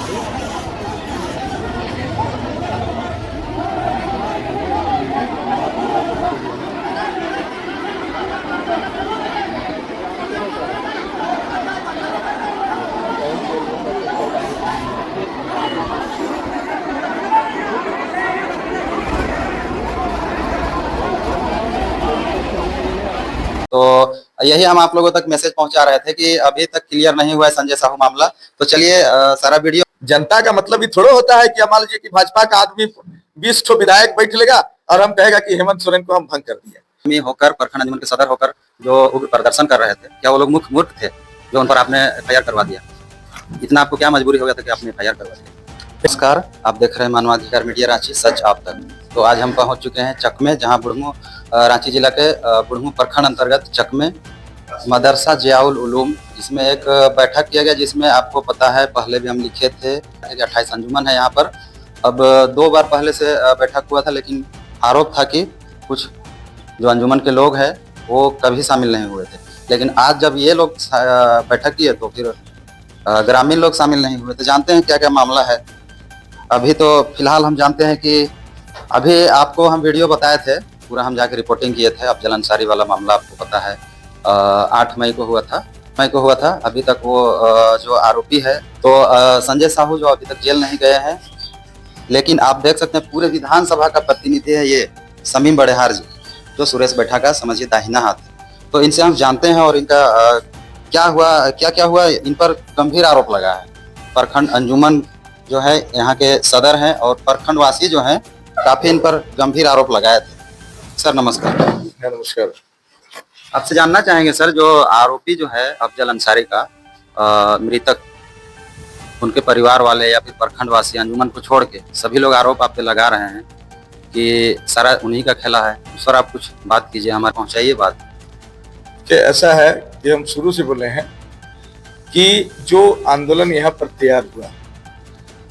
तो यही हम आप लोगों तक मैसेज पहुंचा रहे थे कि अभी तक क्लियर नहीं हुआ है संजय साहू मामला। तो चलिए सारा वीडियो। जनता का मतलब ये थोड़ा होता है कि मान लीजिए कि भाजपा का आदमी 20 ठो विधायक बैठ लेगा और हम कहेगा कि हेमंत सोरेन को हम भंग कर दिए। होकर प्रखंड अंजुमन के सदर होकर जो उग्र प्रदर्शन कर रहे थे, क्या वो लोग मूर्ख थे जो उन पर आपने एफआईआर करवा दिया? इतना आपको क्या मजबूरी हो गया था कि आपने एफआईआर करवा दिया? नमस्कार, आप देख रहे हैं मानवाधिकार मीडिया रांची, सच आप तक। तो आज हम पहुंच चुके हैं चकमे, जहां बुढ़मू रांची जिला के बुढ़मू प्रखंड अंतर्गत चकमे मदरसा जियाउल उलूम, जिसमें एक बैठक किया गया, जिसमें आपको पता है पहले भी हम लिखे थे 28 अंजुमन है यहाँ पर। अब 2 बार पहले से बैठक हुआ था, लेकिन आरोप था कि कुछ जो अंजुमन के लोग हैं वो कभी शामिल नहीं हुए थे। लेकिन आज जब ये लोग बैठक किए तो फिर ग्रामीण लोग शामिल नहीं हुए। तो जानते हैं क्या क्या मामला है। अभी तो फिलहाल हम जानते हैं कि अभी आपको हम वीडियो बताए थे, पूरा हम जाके रिपोर्टिंग किए थे। अब जलनसारी वाला मामला आपको पता है 8 मई को हुआ था। अभी तक वो जो आरोपी है तो संजय साहू जो अभी तक जेल नहीं गए हैं। लेकिन आप देख सकते हैं पूरे विधानसभा का प्रतिनिधि है ये शमीम बड़ेहार जी, जो सुरेश बैठा का समझिए दाहिना हाथ है। तो इनसे हम जानते हैं और इनका क्या हुआ इन पर गंभीर आरोप लगा है। प्रखंड अंजुमन जो है यहाँ के सदर हैं और प्रखंड वासी जो हैं काफी इन पर गंभीर आरोप लगाए थे। सर नमस्कार। नमस्कार। आपसे जानना चाहेंगे सर, जो आरोपी जो है अफजल अंसारी का मृतक, उनके परिवार वाले या फिर प्रखंड वासी अंजुमन को छोड़ के सभी लोग आरोप आप पे लगा रहे हैं कि सारा उन्हीं का खेला है। सर आप कुछ बात कीजिए, हमारे पहुंचाइए बात। कि ऐसा है कि हम शुरू से बोले हैं कि जो आंदोलन यहाँ पर तैयार हुआ,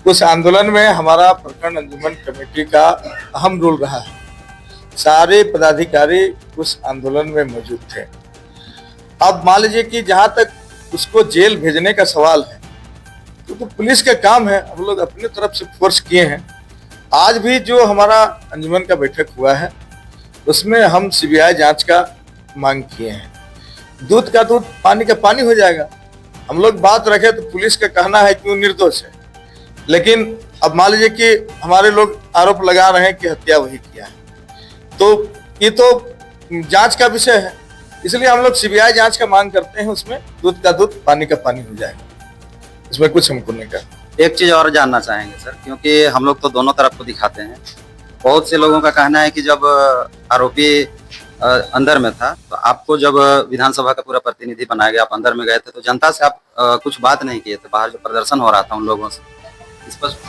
उस आंदोलन में हमारा प्रखंड अंजुमन कमेटी का अहम रोल रहा है। सारे पदाधिकारी उस आंदोलन में मौजूद थे। अब मान लीजिए कि जहां तक उसको जेल भेजने का सवाल है तो पुलिस का काम है, हम लोग अपनी तरफ से फोर्स किए हैं। आज भी जो हमारा अंजुमन का बैठक हुआ है उसमें हम सीबीआई जांच का मांग किए हैं। दूध का दूध पानी का पानी हो जाएगा। हम लोग बात रखे तो पुलिस का कहना है कि वो निर्दोष है, लेकिन अब मान लीजिए कि हमारे लोग आरोप लगा रहे हैं कि हत्या वही किया है, तो ये तो जांच का विषय है। इसलिए हम लोग सीबीआई जांच का मांग करते हैं। उसमें दूध का दूध पानी का पानी हो जाएगा, इसमें कुछ हमको नहीं करना। एक चीज और जानना चाहेंगे सर, क्योंकि हम लोग तो दोनों तरफ को दिखाते हैं। बहुत से लोगों का कहना है कि जब आरोपी अंदर में था तो आपको जब विधानसभा का पूरा प्रतिनिधि बनाया गया, आप अंदर में गए थे तो जनता से आप कुछ बात नहीं किए थे। बाहर जो प्रदर्शन हो रहा था उन लोगों से,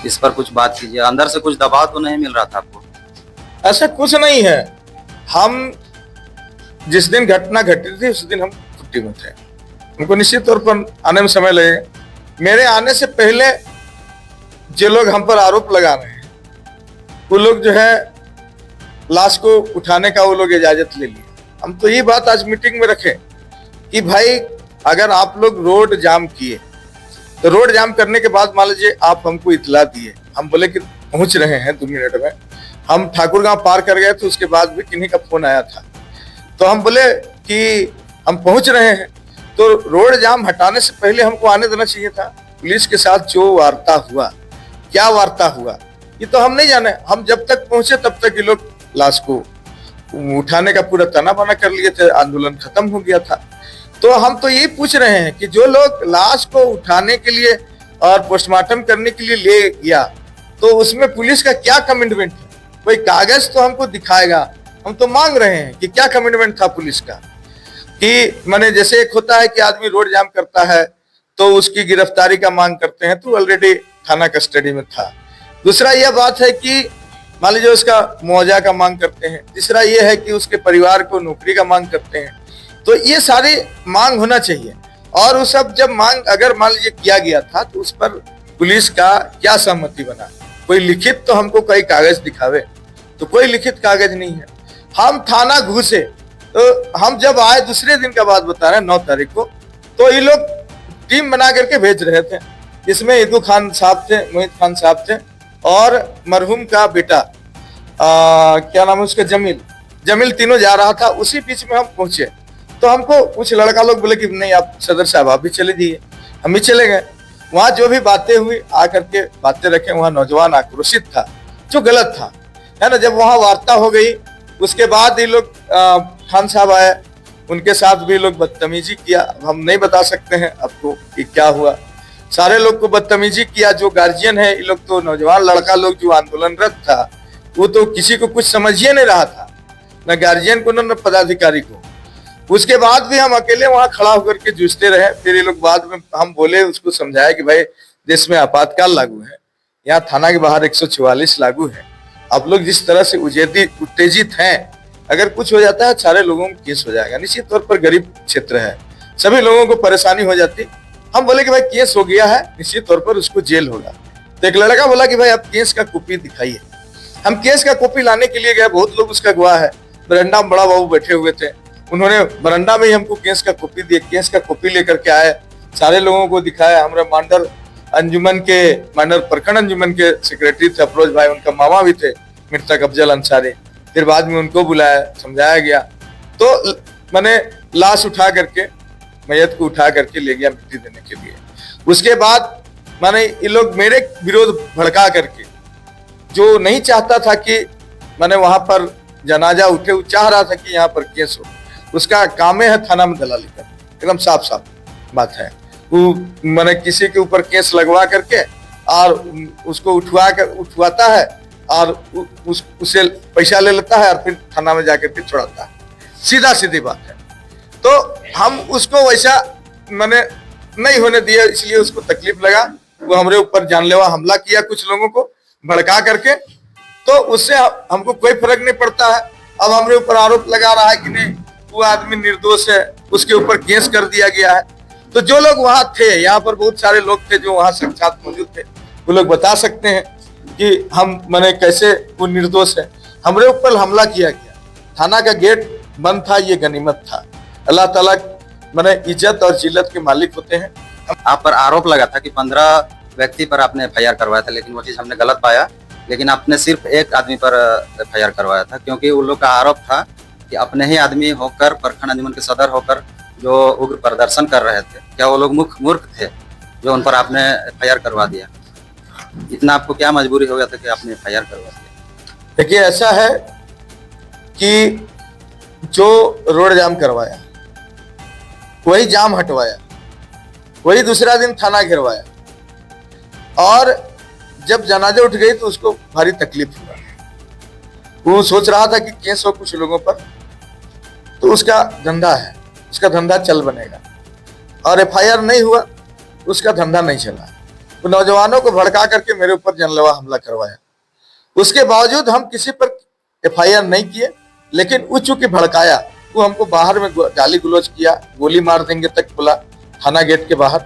इस पर कुछ बात कीजिए। अंदर से कुछ दबाव तो नहीं मिल रहा था आपको? ऐसा कुछ नहीं है। हम जिस दिन घटना घटी थी उस दिन हम छुट्टी में थे। उनको निश्चित तौर पर आने में समय लगेगा। मेरे आने से पहले जो लोग हम पर आरोप लगा रहे हैं वो लोग जो है लाश को उठाने का वो लोग इजाजत ले लिए। हम तो ये बात आज मीटिंग में रखे कि भाई अगर आप लोग रोड जाम किए तो रोड जाम करने के बाद मान लीजिए आप हमको इतला दिए, हम बोले कि पहुंच रहे हैं 2 मिनट में। हम ठाकुरगांव पार कर गए थे, उसके बाद भी किन्हीं का फोन आया था तो हम बोले कि हम पहुंच रहे हैं। तो रोड जाम हटाने से पहले हमको आने देना चाहिए था। पुलिस के साथ जो वार्ता हुआ, क्या वार्ता हुआ ये तो हम नहीं जाने। हम जब तक पहुंचे तब तक ये लोग लाश को उठाने का पूरा तना बना कर लिए थे, आंदोलन खत्म हो गया था। तो हम तो यही पूछ रहे हैं कि जो लोग लाश को उठाने के लिए और पोस्टमार्टम करने के लिए ले गया तो उसमें पुलिस का क्या कमिटमेंट है? कोई कागज तो हमको दिखाएगा। हम तो मांग रहे हैं कि क्या कमिटमेंट था पुलिस का, कि माने जैसे एक होता है कि आदमी रोड जाम करता है तो उसकी गिरफ्तारी का मांग करते हैं, तो ऑलरेडी थाना कस्टडी में था। दूसरा यह बात है कि मान लीजिए उसका मुआवजा का मांग करते हैं। तीसरा यह है कि उसके परिवार को नौकरी का मांग करते हैं। तो ये सारी मांग होना चाहिए। और वो सब जब मांग अगर मान लीजिए किया गया था तो उस पर पुलिस का क्या सहमति बना? कोई लिखित तो हमको कोई कागज दिखावे, तो कोई लिखित कागज नहीं है। हम थाना घुसे तो हम जब आए दूसरे दिन का बात बता रहे हैं 9 तारीख को, तो ये लोग टीम बना करके भेज रहे थे इसमें ईदू खान साहब थे, मोहित खान साहब थे, और मरहूम का बेटा क्या नाम है उसका, जमील तीनों जा रहा था। उसी बीच में हम पहुंचे तो हमको कुछ लड़का लोग बोले कि नहीं आप सदर साहब आप भी चले जाइए। हम भी चले गए। वहां जो भी बातें हुई आकर के बातें रखे, वहां नौजवान आक्रोशित था जो गलत था, है ना। जब वहां वार्ता हो गई उसके बाद ये लोग खान साहब आए, उनके साथ भी लोग बदतमीजी किया। अब हम नहीं बता सकते हैं आपको कि क्या हुआ। सारे लोग को बदतमीजी किया। जो गार्जियन है ये लोग तो नौजवान लड़का लोग जो आंदोलनरत था वो तो किसी को कुछ समझिए नहीं रहा था, न गार्जियन को न पदाधिकारी को। उसके बाद भी हम अकेले वहां खड़ा होकर के जूझते रहे। फिर ये लोग बाद में हम बोले, उसको समझाया कि भाई देश में आपातकाल लागू है, यहाँ थाना के बाहर 144 लागू है। आप लोग जिस तरह से उत्तेजित हैं, अगर कुछ हो जाता है सारे लोगों को केस हो जाएगा। निश्चित तौर पर गरीब क्षेत्र है, सभी लोगों को परेशानी हो जाती। हम बोले कि भाई केस हो गया है, निश्चित तौर पर उसको जेल होगा। तो एक लड़का बोला कि भाई आप केस का कॉपी दिखाइए। हम केस का कॉपी लाने के लिए गए, बहुत लोग उसका गवाह है। बरंडा में बड़ा बाबू बैठे हुए थे, उन्होंने बरंडा में ही हमको केस का कॉपी दिए। केस का कॉपी लेकर के आए, सारे लोगों को दिखाया। हमारे मांडर प्रखंड अंजुमन के सेक्रेटरी थे अफरोज भाई, उनका मामा भी थे मृतक अफजल अंसारी। फिर बाद में उनको बुलाया, समझाया गया। तो मैंने लाश उठा करके, मैयत को उठा करके ले गया मिट्टी देने के लिए। उसके बाद मैंने ये लोग मेरे विरोध भड़का करके, जो नहीं चाहता था कि मैंने वहां पर जनाजा उठे, वो चाह रहा था कि यहाँ पर केस हो। उसका काम है थाना में दलाली कर, एकदम साफ साफ बात है। वो मैंने किसी के ऊपर केस लगवा करके और उसको उठवाता है और उससे पैसा ले लेता है और फिर थाना में जाकर के छोड़ाता है। सीधा सीधी बात है। तो हम उसको वैसा मैंने नहीं होने दिया, इसलिए उसको तकलीफ लगा। वो हमारे ऊपर जानलेवा हमला किया कुछ लोगों को भड़का करके। तो उससे हमको कोई फर्क नहीं पड़ता है। अब हमारे ऊपर आरोप लगा रहा है कि नहीं वो आदमी निर्दोष है, उसके ऊपर केस कर दिया गया है। तो जो लोग वहां थे, यहाँ पर बहुत सारे लोग थे जो वहां साक्षात मौजूद थे, वो लोग बता सकते हैं कि हम मैंने कैसे वो निर्दोष है। हमारे ऊपर हमला किया गया, थाना का गेट बंद था, ये गनीमत था। अल्लाह ताला मैंने इज्जत और जिल्लत के मालिक होते हैं। आप पर आरोप लगा था कि 15 व्यक्ति पर आपने एफआईआर करवाया था, लेकिन वो चीज हमने गलत पाया। लेकिन आपने सिर्फ एक आदमी पर एफआईआर करवाया था, क्योंकि उन लोग का आरोप था कि अपने ही आदमी होकर, प्रखंड अंजुमन के सदर होकर जो उग्र प्रदर्शन कर रहे थे, क्या वो लोग मूर्ख थे जो उन पर आपने एफआईआर करवा दिया? इतना आपको क्या मजबूरी हो गया था कि आपने एफआईआर करवा दिया? देखिए ऐसा है कि जो रोड जाम करवाया, वही जाम हटवाया, वही दूसरा दिन थाना घेरवाया, और जब जनाजा उठ गई तो उसको भारी तकलीफ हुआ। वो सोच रहा था कि केस हो कुछ लोगों पर, तो उसका धंधा है, उसका धंधा चल बनेगा, और एफआईआर नहीं हुआ, उसका धंधा नहीं चला। तो नौजवानों को भड़का करके मेरे ऊपर जानलेवा हमला करवाया। उसके बावजूद हम किसी पर एफआईआर नहीं किए, लेकिन वो चूंकि भड़काया, वो हमको बाहर में गाली गलौज किया, गोली मार देंगे तक बोला थाना गेट के बाहर।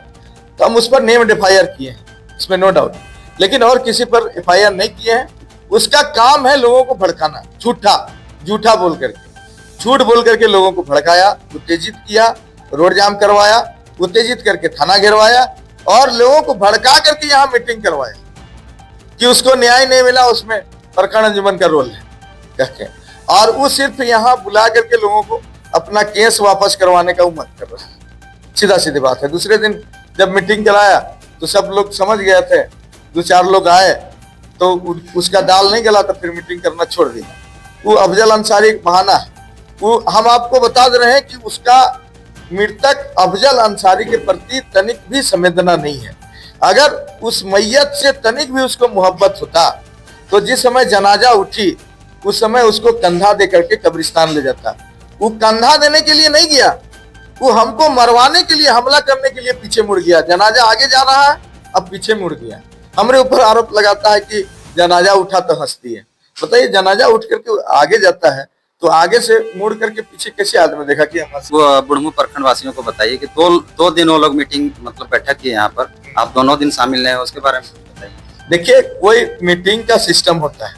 तो हम उस पर नेम्ड एफआईआर किए हैं, इसमें नो डाउट, लेकिन और किसी पर एफआईआर नहीं किए हैं। उसका काम है लोगों को भड़काना, झूठा बोल करके, झूठ बोल करके लोगों को भड़काया, उत्तेजित किया, रोड जाम करवाया, उत्तेजित करके थाना घेरवाया, और लोगों को भड़का करके यहाँ मीटिंग करवाया कि उसको न्याय नहीं मिला, उसमें प्रखंड अंजुमन का रोल है कहके। और वो सिर्फ यहाँ बुला करके लोगों को अपना केस वापस करवाने का उम्मीद कर रहा है। सीधा सीधी बात है। दूसरे दिन जब मीटिंग कराया तो सब लोग समझ गए थे, 2-4 लोग आए तो उसका दाल नहीं गला, तो फिर मीटिंग करना छोड़ दिया। वो अफजल अंसारी एक बहाना है। वो हम आपको बता दे रहे हैं कि उसका मृतक अफजल अंसारी के प्रति तनिक भी संवेदना नहीं है। अगर उस मैयत से तनिक भी उसको मोहब्बत होता तो जिस समय जनाजा उठी उस समय उसको कंधा दे करके कब्रिस्तान ले जाता। वो कंधा देने के लिए नहीं गया, वो हमको मरवाने के लिए, हमला करने के लिए पीछे मुड़ गया। जनाजा आगे जा रहा है, अब पीछे मुड़ गया। हमारे ऊपर आरोप लगाता है कि जनाजा उठा तो हंसती है। बताइए, जनाजा उठ करके आगे जाता है तो आगे से मुड़ करके पीछे कैसे आदमी देखा कि हम? वो बुढ़मू प्रखंड वासियों को बताइए कि दो दिन वो लोग मीटिंग मतलब बैठक किए यहाँ पर, आप दोनों दिन शामिल नहीं, उसके बारे में बताइए। देखिए, कोई मीटिंग का सिस्टम होता है।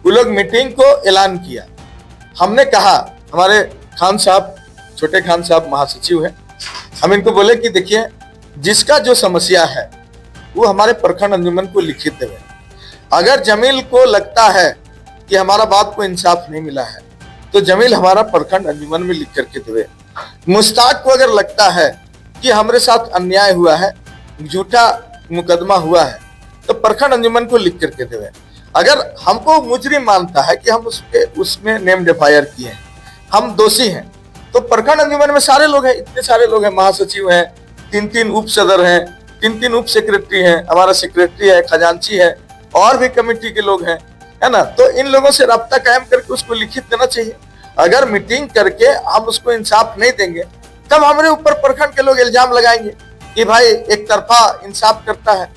वो लोग मीटिंग को ऐलान किया, हमने कहा, हमारे खान साहब, छोटे खान साहब महासचिव हैं, हम इनको बोले कि देखिए जिसका जो समस्या है वो हमारे प्रखंड अंजुमन को लिखित देवे। अगर जमील को लगता है कि हमारा बाप को इंसाफ नहीं मिला है तो जमील हमारा प्रखंड अंजुमन में लिख करके देवे। मुश्ताक को अगर लगता है कि हमारे साथ अन्याय हुआ है, झूठा मुकदमा हुआ है, तो प्रखंड अंजुमन को लिख करके देवे। अगर हमको मुजरिम मानता है कि हम उसमें नेम एफआईआर किए हैं, हम दोषी हैं, तो प्रखंड अंजुमन में सारे लोग हैं, इतने सारे लोग हैं, महासचिव हैं, 3-3 उप सदर हैं, 3-3 उप सेक्रेटरी हैं, हमारा सेक्रेटरी है, खजांची है, और भी कमेटी के लोग हैं, है ना। तो इन लोगों से राब्ता कायम करके उसको लिखित देना चाहिए। अगर मीटिंग करके हम उसको इंसाफ नहीं देंगे तब हमारे ऊपर प्रखंड के लोग इल्जाम लगाएंगे कि भाई एक तरफा इंसाफ करता है।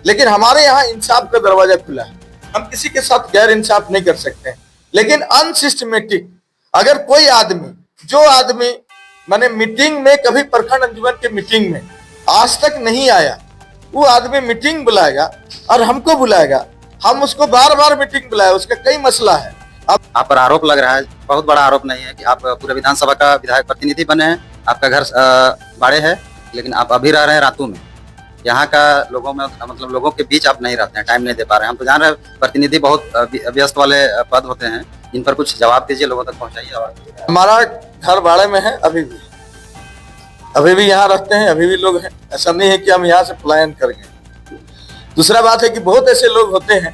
लेकिन हमारे यहाँ इंसाफ का दरवाजा खुला है, हम किसी के साथ गैर इंसाफ नहीं कर सकते हैं। लेकिन अनसिस्टमेटिक अगर कोई आदमी, जो आदमी माने मीटिंग में, कभी प्रखंड अंजुमन के मीटिंग में आज तक नहीं आया, वो आदमी मीटिंग बुलाएगा और हमको बुलाएगा, हम उसको बार बार मीटिंग बुलाए, उसका कई मसला है। अब आप पर आरोप लग रहा है, बहुत बड़ा आरोप नहीं है, कि आप पूरे विधानसभा का विधायक प्रतिनिधि बने हैं, आपका घर बाड़े है, लेकिन आप अभी रह रहे हैं रातू में। यहाँ का लोगों में, मतलब लोगों के बीच आप नहीं रहते हैं, टाइम नहीं दे पा रहे हैं। हम तो जान रहे हैं प्रतिनिधि बहुत व्यस्त वाले पद होते हैं, इन पर कुछ जवाब दीजिए, लोगों तक पहुंचाइए। हमारा घर बाड़े में है, अभी भी यहाँ रहते हैं, अभी भी लोग हैं, ऐसा नहीं है कि हम यहाँ से पलायन कर गए। दूसरा बात है कि बहुत ऐसे लोग होते हैं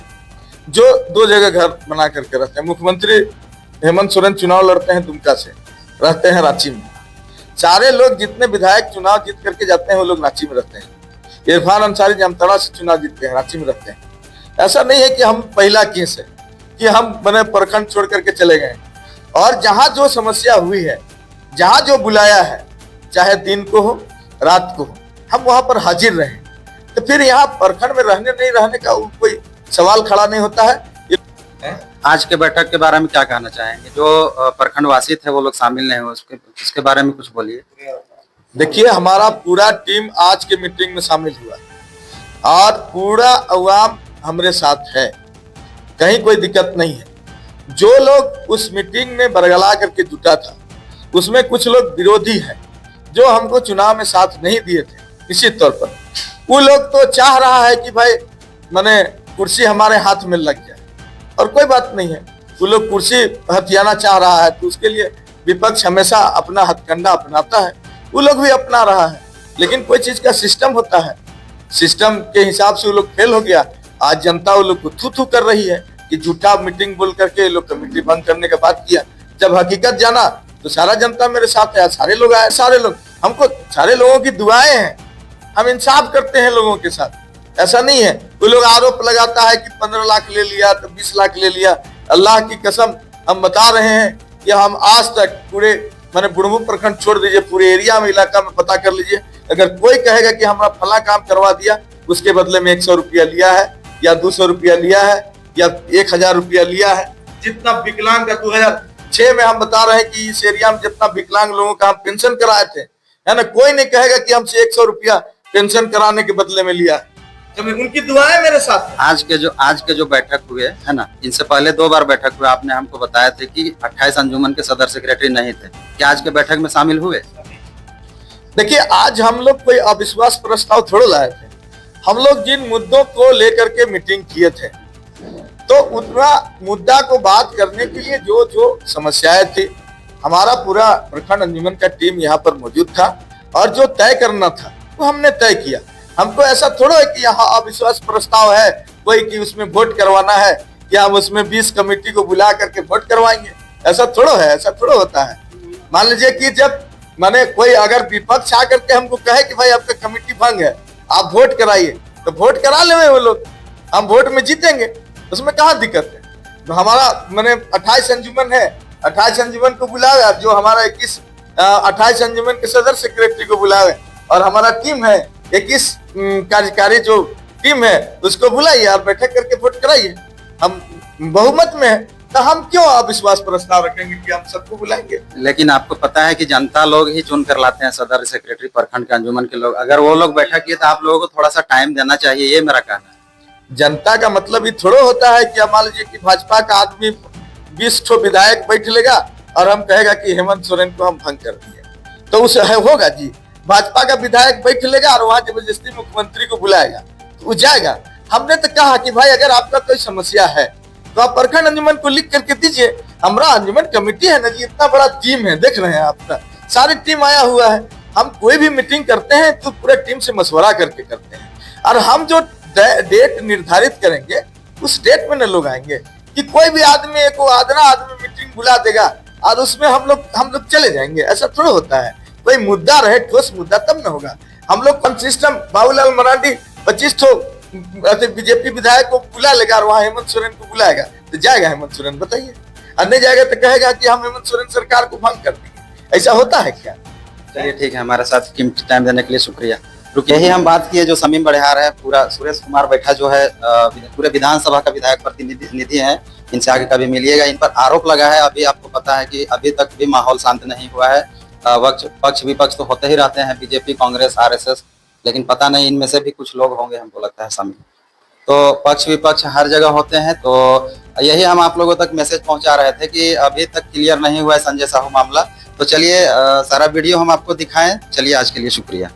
जो 2 जगह घर बना करके रहते हैं। मुख्यमंत्री हेमंत सोरेन चुनाव लड़ते हैं दुमका से, रहते हैं रांची में। सारे लोग जितने विधायक चुनाव जीत करके जाते हैं वो लोग रांची में रहते हैं। इरफान अंसारी जामताड़ा से चुनाव जीतते हैं, रांची में रहते हैं। ऐसा नहीं है कि हम पहला केस है कि हम बने प्रखंड छोड़ करके चले गए। और जहां जो समस्या हुई है, जहां जो बुलाया है, चाहे दिन को हो रात को हो, हम वहां पर हाजिर रहे। तो फिर यहाँ प्रखंड में रहने नहीं रहने का कोई सवाल खड़ा नहीं होता है। आज के बैठक के बारे में क्या कहना चाहेंगे? जो प्रखंड वासी थे वो लोग शामिल नहीं हुए, उसके बारे में कुछ बोलिए। देखिए, हमारा पूरा टीम आज के मीटिंग में शामिल हुआ और पूरा अवाम हमारे साथ है, कहीं कोई दिक्कत नहीं है। जो लोग उस मीटिंग में बरगला करके जुटा था, उसमें कुछ लोग विरोधी हैं जो हमको चुनाव में साथ नहीं दिए थे निश्चित तौर पर। वो लोग तो चाह रहा है कि भाई माने कुर्सी हमारे हाथ में लग जाए, और कोई बात नहीं है। वो लोग कुर्सी हथियाना चाह रहा है तो उसके लिए विपक्ष हमेशा अपना हथकंडा अपनाता है, वो लोग भी अपना रहा है। लेकिन कोई चीज का सिस्टम होता है, सिस्टम के हिसाब से वो लोग फेल हो गया। आज जनता वो लोग को थू थू कर रही है कि झूठा मीटिंग बोल करके लोग कमेटी भंग करने का बात किया। जब हकीकत जाना तो सारा जनता मेरे साथ है, सारे लोग आए, सारे लोग हमको, सारे लोगों की दुआएं हैं, हम इंसाफ करते हैं लोगों के साथ। ऐसा नहीं है कोई लोग आरोप लगाता है कि 15 लाख ले लिया तो 20 लाख ले लिया। अल्लाह की कसम हम बता रहे हैं कि हम आज तक पूरे मैंने बुढ़मू प्रखंड छोड़ दीजिए, पूरे एरिया में, इलाका में पता कर लीजिए, अगर कोई कहेगा कि हमारा फला काम करवा दिया, उसके बदले में 100 रुपया लिया है या 200 रुपया लिया है या 1000 रुपया लिया है। जितना विकलांग का 2006 में हम बता रहे हैं कि इस एरिया में जितना विकलांग लोगों का हम पेंशन कराए थे, है ना, कोई नहीं कहेगा कि हमसे 100 रुपया पेंशन कराने के बदले में लिया है। तो उनकी दुआएं मेरे साथ। आज के जो बैठक हुए है ना, इनसे पहले 2 बार बैठक हुए, आपने हमको बताया थे कि 28 अंजुमन के सदर सेक्रेटरी नहीं थे। क्या आज के बैठक में शामिल हुए? देखिए, आज हम लोग कोई अविश्वास प्रस्ताव थोड़ा लाए थे। हम लोग जिन मुद्दों को लेकर के मीटिंग किए थे, तो उतना मुद्दा को बात करने के लिए जो जो समस्याएं थी, हमारा पूरा प्रखंड अंजुमन का टीम यहाँ पर मौजूद था और जो तय करना था वो हमने तय किया। हमको ऐसा थोड़ा है कि यहाँ अविश्वास प्रस्ताव है कोई कि उसमें वोट करवाना है या हम उसमें 20 कमेटी को बुला करके वोट करवाएंगे, ऐसा थोड़ा है, ऐसा थोड़ा होता है। मान लीजिए कि जब माने कोई अगर विपक्ष आकर के हमको कहे कि भाई आपका कमेटी भंग है, आप वोट कराइए, तो वोट करा ले वो लोग, हम वोट में जीतेंगे, उसमें कहाँ दिक्कत है। तो हमारा मैंने 28 अंजुमन है, 28 अंजुमन को बुलावे, जो हमारा 28 अंजुमन के सदर सेक्रेटरी को बुलावे, और हमारा टीम है 21 कार्यकारी जो टीम है उसको बुलाइए और बैठक करके वोट कराइए। हम बहुमत में है तो हम क्यों अविश्वास प्रस्ताव रखेंगे कि हम सबको बुलाएंगे। लेकिन आपको पता है कि जनता लोग ही चुन कर लाते हैं सदर सेक्रेटरी प्रखंड के अंजुमन के लोग। अगर वो लोग बैठक किए तो आप लोगों को थोड़ा सा टाइम देना चाहिए, ये मेरा कहना है। जनता का मतलब ये थोड़ा होता है कि मान लीजिए कि भाजपा का आदमी 20 ठो विधायक बैठ लेगा और हम कहेगा कि हेमंत सोरेन को हम भंग कर दिए, तो उसे होगा जी। भाजपा का विधायक बैठ लेगा और वहां जबरदस्ती मुख्यमंत्री को बुलाएगा, वो जाएगा। हमने तो कहा कि भाई अगर आपका कोई समस्या है तो आप प्रखंड अंजुमन को लिख करके दीजिए। हमारा अंजुमन कमेटी है ना जी, इतना बड़ा टीम है, देख रहे हैं आपका सारी टीम आया हुआ है। हम कोई भी मीटिंग करते हैं तो पूरे टीम से मशवरा करके करते हैं, और हम जो डेट निर्धारित करेंगे उस डेट में न लोग आएंगे कि कोई भी आदमी को आधना आदमी मीटिंग बुला देगा और उसमें हम लोग चले जाएंगे। ऐसा थोड़ा होता है। कोई मुद्दा रहे, ठोस मुद्दा, तब न होगा। हम लोग कौन सिस्टम बाबूलाल मरांडी 25 ठो बीजेपी विधायक को बुला लेगा और वहां हेमंत सोरेन को बुलाएगा तो जाएगा हेमंत सोरेन? बताइए। और नहीं जाएगा तो कहेगा कि हम हेमंत सोरेन सरकार को भंग कर देंगे। ऐसा होता है क्या? चलिए ठीक है, हमारे साथ कीमती टाइम देने के लिए शुक्रिया। रुकिए, यही हम बात किए जो शमीम बड़ियार है, पूरा सुरेश कुमार बैठा जो है पूरे विधानसभा का विधायक प्रतिनिधि है, इनसे आगे कभी मिलिएगा। इन पर आरोप लगा है, अभी आपको पता है कि अभी तक भी माहौल शांत नहीं हुआ है। पक्ष विपक्ष तो होते ही रहते हैं, बीजेपी, कांग्रेस, आरएसएस, लेकिन पता नहीं इनमें से भी कुछ लोग होंगे, हमको लगता है शामिल। तो पक्ष विपक्ष हर जगह होते हैं। तो यही हम आप लोगों तक मैसेज पहुंचा रहे थे कि अभी तक क्लियर नहीं हुआ है संजय साहू मामला। तो चलिए सारा वीडियो हम आपको दिखाएं। चलिए, आज के लिए शुक्रिया।